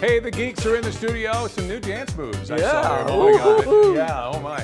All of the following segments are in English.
Hey, the geeks are in the studio. Some new dance moves. I Yeah. saw there. Oh my God. Yeah. Oh my.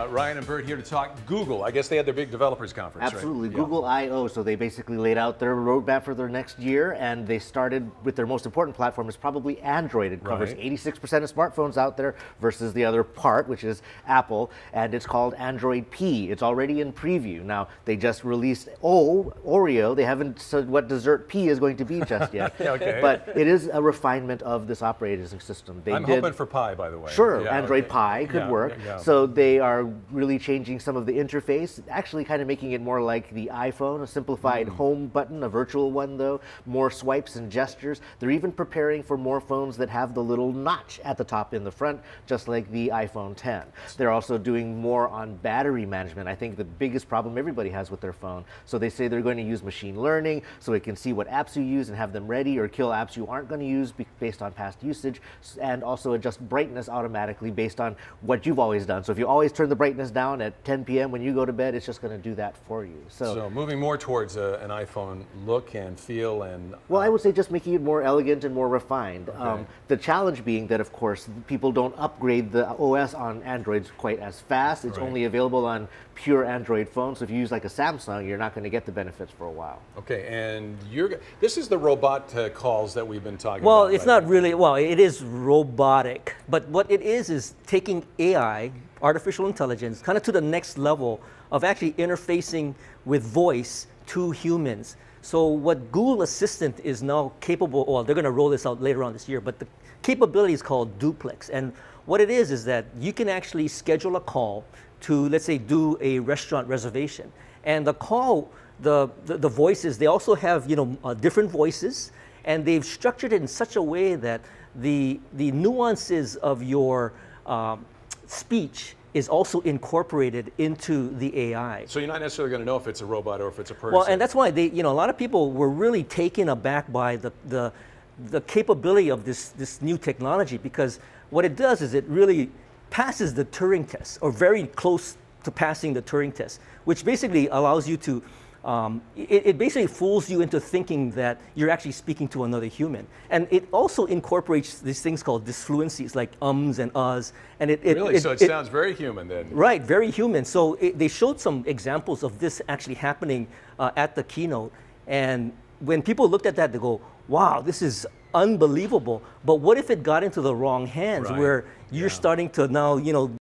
Ryan and Bert here to talk Google. I guess they had their big developers conference. Absolutely. Right? Google I/O. So they basically laid out their roadmap for their next year, and they started with their most important platform is probably Android. It covers 86% of smartphones out there versus the other part, which is Apple, and it's called Android P. It's already in preview. Now, they just released Oreo. They haven't said what dessert P is going to be just yet. Okay. But it is a refinement of this operating system. I'm hoping for Pie, by the way. Sure, Yeah, Android okay. Pie could Yeah, work. yeah. So they are really changing some of the interface, actually kind of making it more like the iPhone, a simplified home button, a virtual one though, more swipes and gestures. They're even preparing for more phones that have the little notch at the top in the front, just like the iPhone 10. They're also doing more on battery management. I think the biggest problem everybody has with their phone. So they say they're going to use machine learning so it can see what apps you use and have them ready or kill apps you aren't going to use based on past usage, and also adjust brightness automatically based on what you've always done. So if you always turn the brightness down at 10 p.m. when you go to bed, it's just going to do that for you. So moving more towards an iPhone look and feel and... Well, I would say just making it more elegant and more refined. Okay. The challenge being that, of course, people don't upgrade the OS on Androids quite as fast. It's only available on pure Android phones. So if you use like a Samsung, you're not going to get the benefits for a while. Okay, and this is the robot calls that we've been talking about. Well, it's not really, well, it is robotic, but what it is taking AI, artificial intelligence, kind of to the next level of actually interfacing with voice to humans. So what Google Assistant is now capable, well, they're going to roll this out later on this year, but the capability is called Duplex. And what it is that you can actually schedule a call to, let's say, do a restaurant reservation. And the call, the voices, they also have, different voices, and they've structured it in such a way that the nuances of your speech is also incorporated into the AI. So you're not necessarily going to know if it's a robot or if it's a person. Well, and that's why a lot of people were really taken aback by the capability of this new technology, because what it does is it really passes the Turing test, or very close to passing the Turing test, which basically allows you to, it basically fools you into thinking that you're actually speaking to another human. And it also incorporates these things called disfluencies, like ums and uhs. And So it sounds very human then. Right, very human. So they showed some examples of this actually happening at the keynote. And when people looked at that, they go, wow, this is unbelievable. But what if it got into the wrong hands, where you're starting to now,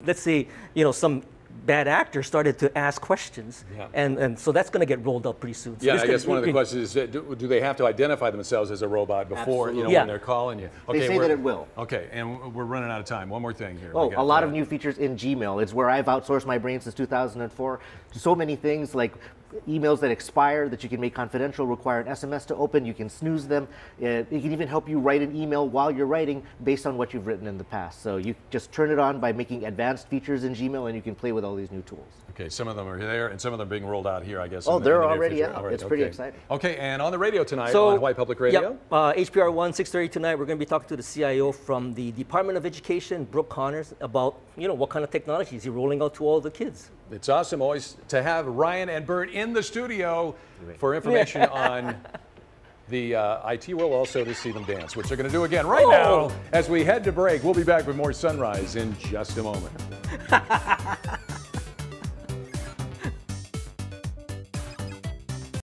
let's say, some bad actor started to ask questions, and so that's going to get rolled up pretty soon. So I guess one of the questions is, do they have to identify themselves as a robot before, when they're calling you? Okay, they say that it will. Okay, and we're running out of time. One more thing here. Oh, a lot of new features in Gmail. It's where I've outsourced my brain since 2004. So many things like emails that expire that you can make confidential require an SMS to open. You can snooze them. It can even help you write an email while you're writing based on what you've written in the past. So you just turn it on by making advanced features in Gmail, and you can play with all these new tools. Okay, some of them are there, and some of them are being rolled out here, I guess. Oh, they're in the near already future. out. All right, It's pretty exciting. Okay, and on the radio tonight, on Hawaii Public Radio? Yep, HPR 1, 6:30 tonight, we're going to be talking to the CIO from the Department of Education, Brooke Connors, about, what kind of technology is he rolling out to all the kids. It's awesome always to have Ryan and Bert in the studio for information on the IT world, also to see them dance, which they're going to do again right now as we head to break. We'll be back with more Sunrise in just a moment.